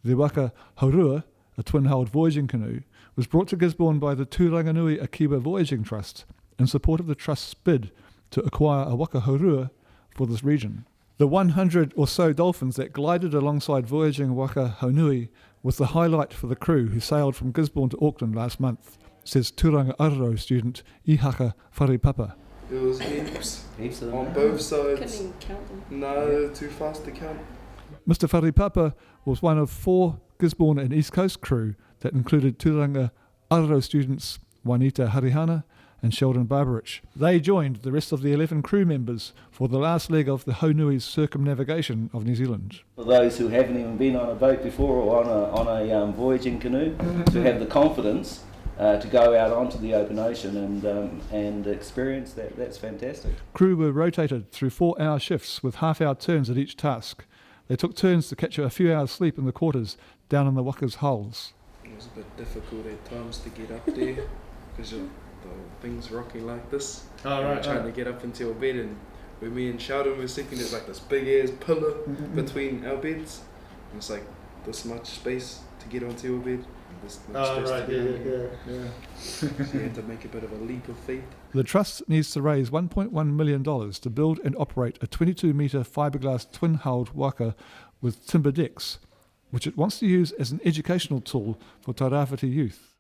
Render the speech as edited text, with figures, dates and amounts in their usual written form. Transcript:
The waka hourua, a twin-hulled voyaging canoe, was brought to Gisborne by the Turanganui a Kiwa Voyaging Trust in support of the Trust's bid to acquire a waka hourua for this region. The 100 or so dolphins that glided alongside Voyaging Waka Haunui was the highlight for the crew who sailed from Gisborne to Auckland last month, says Turanga Ararau student Ihaka Wharepapa. It was heaps of them. on both sides. Couldn't even count them. No, too fast to count. Mr Wharepapa was one of 4 Gisborne and East Coast crew that included Turanga Ararau students Juanita Harihana and Sheldon Barbarich. They joined the rest of the 11 crew members for the last leg of the Haunui's circumnavigation of New Zealand. For those who haven't even been on a boat before or on a voyaging canoe, to have the confidence to go out onto the open ocean and experience that, that's fantastic. Crew were rotated through 4-hour shifts with half-hour turns at each task. They took turns to catch a few hours sleep in the quarters down in the waka's hulls. It was a bit difficult at times to get up there because the thing's rocking like this. Trying to get up into your bed, and when me and Sheldon were sleeping, there's like this big ass pillar between our beds. And it's like this much space to get onto your bed. This much to get So you had to make a bit of a leap of faith. The Trust needs to raise $1.1 million to build and operate a 22-metre fiberglass twin-hulled waka with timber decks, which it wants to use as an educational tool for Tairāwhiti youth.